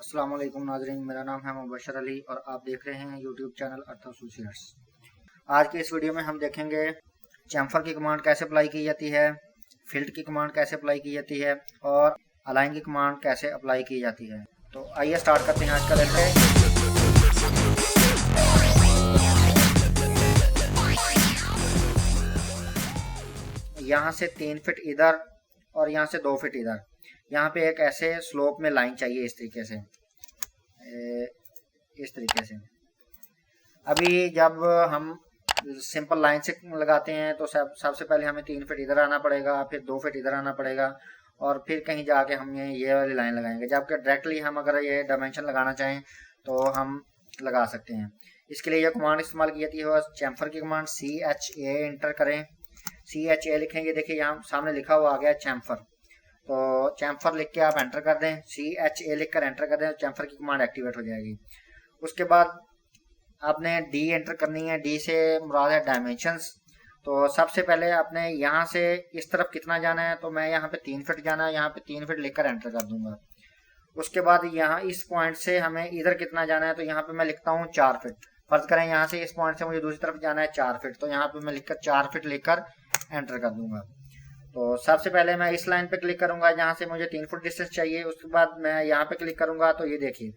अस्सलाम वालेकुम नाज़रीन, मेरा नाम है मुबशर अली और आप देख रहे हैं यूट्यूब चैनल अर्थ एसोसिएट्स। आज की इस वीडियो में हम देखेंगे चैम्फर की कमांड कैसे अप्लाई की जाती है, फिल्ट की कमांड कैसे अप्लाई की जाती है और अलाइन की कमांड कैसे अप्लाई की जाती है। तो आइए स्टार्ट करते हैं आज का लेक्चर। यहाँ से 3 फीट इधर और यहाँ से 2 फीट इधर, यहाँ पे एक ऐसे स्लोप में लाइन चाहिए इस तरीके से। अभी जब हम सिंपल लाइन से लगाते हैं तो सबसे पहले हमें 3 फीट इधर आना पड़ेगा, फिर 2 फीट इधर आना पड़ेगा और फिर कहीं जाके हम ये वाली लाइन लगाएंगे। जबकि डायरेक्टली हम अगर ये डायमेंशन लगाना चाहें तो हम लगा सकते हैं। इसके लिए यह कमांड इस्तेमाल की जाती है, चैम्फर की कमांड CHA इंटर करें, CHA लिखेंगे। देखिए यहाँ सामने लिखा हुआ आ गया चैम्फर, तो चैम्फर लिख के आप एंटर कर दें, CHA लिख कर एंटर कर दें, चैम्फर की कमांड एक्टिवेट हो जाएगी। उसके बाद आपने D एंटर करनी है। D से मुराद है डायमेंशंस। तो सबसे पहले आपने यहाँ से इस तरफ कितना जाना है, तो मैं यहाँ पे 3 फीट जाना है, यहाँ पे 3 फीट लिखकर एंटर कर दूंगा। उसके बाद यहाँ इस पॉइंट से हमें इधर कितना जाना है, तो यहाँ पे मैं लिखता हूँ 4 फीट। फर्ज करें यहाँ से इस पॉइंट से मुझे दूसरी तरफ जाना है 4 फीट, तो यहाँ पे मैं लिखकर 4 फीट लिखकर एंटर कर दूंगा। तो सबसे पहले मैं इस लाइन पे क्लिक करूंगा जहां से मुझे 3 फुट डिस्टेंस चाहिए। उसके बाद मैं यहाँ पे क्लिक करूंगा तो ये देखिए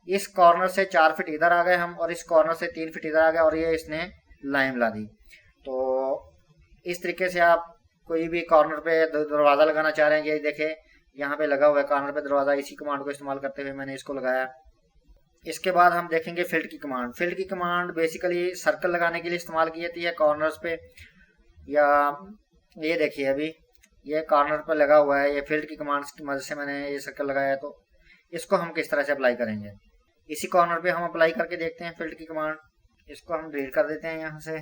इस कॉर्नर से 4 फीट इधर आ गए हम और इस कॉर्नर से 3 फीट इधर आ गए और ये इसने लाइन ला दी। तो इस तरीके से आप कोई भी कॉर्नर पे दरवाजा लगाना चाह रहे हैं, ये देखे यहाँ पे लगा हुआ है कॉर्नर पे दरवाजा, इसी कमांड को इस्तेमाल करते हुए मैंने इसको लगाया। इसके बाद हम देखेंगे फिल्ट की कमांड। फिल्ट की कमांड बेसिकली सर्कल लगाने के लिए इस्तेमाल की जाती है कॉर्नर्स पे, या ये देखिए अभी ये कॉर्नर पर लगा हुआ है, ये फिल्ट की कमांड की मदद से मैंने ये सर्कल लगाया है। तो इसको हम किस तरह से अप्लाई करेंगे, इसी कॉर्नर पे हम अप्लाई करके देखते हैं फिल्ट की कमांड। इसको हम डिलीट कर देते हैं यहाँ से।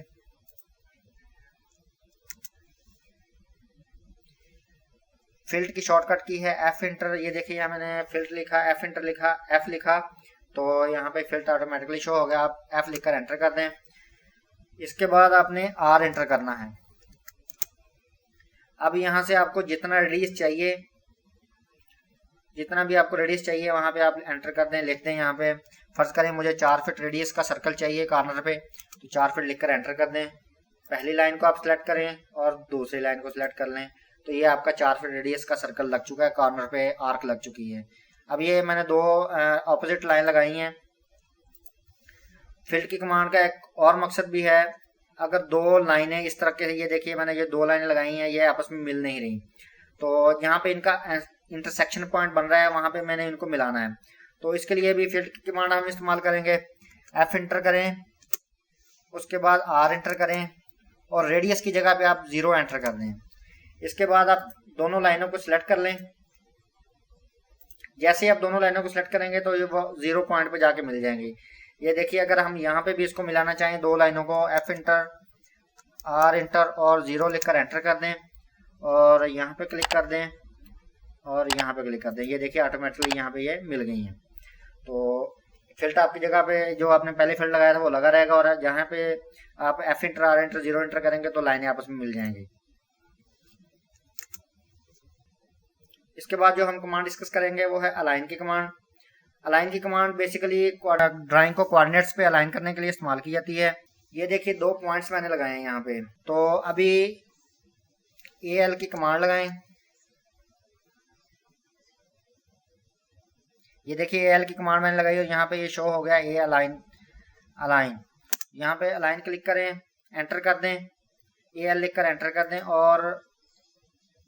फिल्ट की शॉर्टकट की है F इंटर। ये देखिए यहाँ मैंने फिल्ट लिखा, F इंटर लिखा, F लिखा, तो यहाँ पे फिल्ट ऑटोमेटिकली शो हो गया। आप F लिखकर एंटर कर दें। इसके बाद आपने R एंटर करना है। अब यहाँ से आपको जितना रेडियस चाहिए, जितना भी आपको रेडियस चाहिए वहां पे आप एंटर कर दें, लिख दें। यहाँ पे फर्ज करें मुझे 4 फीट रेडियस का सर्कल चाहिए कॉर्नर पे, तो 4 फीट लिखकर एंटर कर दें। पहली लाइन को आप सिलेक्ट करें और दूसरी लाइन को सिलेक्ट कर लें, तो ये आपका 4 फीट रेडियस का सर्कल लग चुका है, कॉर्नर पे आर्क लग चुकी है। अब ये मैंने 2 ऑपोजिट लाइन लगाई हैं। फिल्ट की कमांड का एक और मकसद भी है, अगर 2 लाइनें इस तरह के, ये देखिए मैंने ये 2 लाइनें लगाई हैं, ये आपस में मिल नहीं रही, तो यहाँ पे इनका इंटरसेक्शन पॉइंट बन रहा है, वहां पे मैंने इनको मिलाना है। तो इसके लिए भी फिल्ट की कमांड हम इस्तेमाल करेंगे। F इंटर करें, उसके बाद R एंटर करें और रेडियस की जगह पे आप 0 एंटर कर दें। इसके बाद आप दोनों लाइनों को सिलेक्ट कर लें। जैसे ही आप दोनों लाइनों को सिलेक्ट करेंगे तो ये 0 पॉइंट पे जाके मिल जाएंगी। ये देखिए अगर हम यहाँ पे भी इसको मिलाना चाहें 2 लाइनों को, F इंटर, R इंटर और 0 लिखकर एंटर कर दें और यहाँ पे क्लिक कर दें और यहाँ पे क्लिक कर दें। ये देखिए ऑटोमेटिकली यहाँ पे ये मिल गई हैं। तो फिल्ट आपकी जगह पे जो आपने पहले फिल्ट लगाया था वो लगा रहेगा और जहाँ पे आप F inter, R inter, 0 inter करेंगे तो लाइनें आपस में मिल जाएंगी। इसके बाद जो हम कमांड डिस्कस करेंगे वो है अलाइन की कमांड। अलाइन की कमांड बेसिकली ड्राइंग को कोऑर्डिनेट्स पे अलाइन करने के लिए इस्तेमाल की जाती है। ये देखिए 2 पॉइंट्स मैंने लगाए हैं यहाँ पे, तो अभी AL की कमांड लगाएं। ये देखिए AL की कमांड मैंने लगाई और यहाँ पे ये शो हो गया A अलाइन। यहाँ पे अलाइन क्लिक करें, एंटर कर दें, AL लिखकर एंटर कर दें और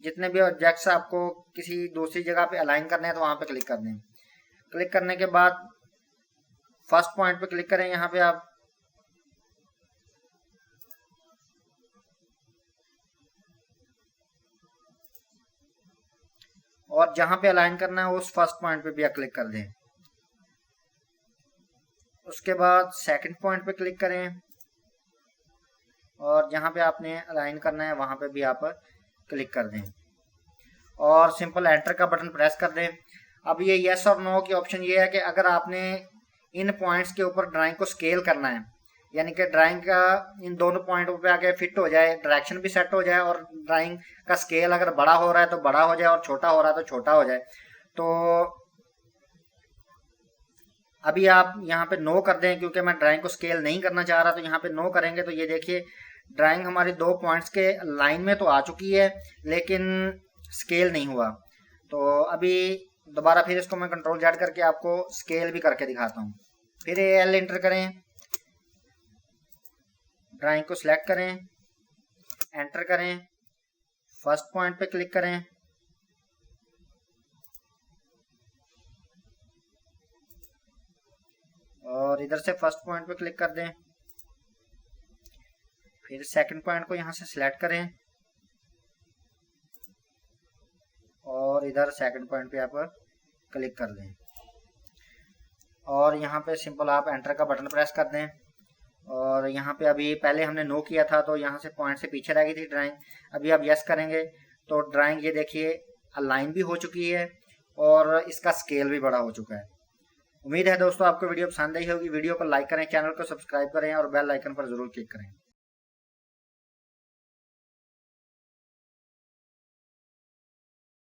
जितने भी ऑब्जेक्ट्स आपको किसी दूसरी जगह पे अलाइन करने हैं तो वहां पे क्लिक कर दें। क्लिक करने के बाद फर्स्ट पॉइंट पे क्लिक करें यहाँ पे आप, और जहां पे अलाइन करना है उस फर्स्ट पॉइंट पे भी आप क्लिक कर दें। उसके बाद सेकंड पॉइंट पे क्लिक करें और जहां पे आपने अलाइन करना है वहां पे भी आप क्लिक कर दें और सिंपल एंटर का बटन प्रेस कर दें। अब ये यस और नो की ऑप्शन ये है कि अगर आपने इन पॉइंट्स के ऊपर ड्राइंग को स्केल करना है, यानी कि ड्राइंग का इन दोनों पॉइंटों पे आके फिट हो जाए, डायरेक्शन भी सेट हो जाए और ड्राइंग का स्केल अगर बड़ा हो रहा है तो बड़ा हो जाए और छोटा हो रहा है तो छोटा हो जाए, तो अभी आप यहाँ पे नो कर दें, क्योंकि मैं ड्राइंग को स्केल नहीं करना चाह रहा, तो यहाँ पे नो करेंगे तो ये देखिए ड्राइंग हमारी 2 पॉइंट्स के लाइन में तो आ चुकी है, लेकिन स्केल नहीं हुआ। तो अभी दोबारा फिर इसको मैं कंट्रोल जेड करके आपको स्केल भी करके दिखाता हूँ। फिर एल एंटर करें, ड्राइंग को सिलेक्ट करें, एंटर करें, फर्स्ट पॉइंट पे क्लिक करें, और इधर से फर्स्ट पॉइंट पे क्लिक कर दें। फिर सेकंड पॉइंट को यहाँ से सिलेक्ट करें और इधर सेकंड पॉइंट पे आप क्लिक कर दें, और यहाँ पे सिंपल आप एंटर का बटन प्रेस कर दें। और यहाँ पे अभी पहले हमने नो किया था तो यहाँ से पॉइंट से पीछे रह गई थी ड्राइंग, अभी आप यस करेंगे तो ड्राइंग ये देखिए अलाइन भी हो चुकी है और इसका स्केल भी बड़ा हो चुका है। उम्मीद है दोस्तों आपको वीडियो पसंद आई होगी। वीडियो को लाइक करें, चैनल को सब्सक्राइब करें और बेल आइकन पर जरूर क्लिक करें।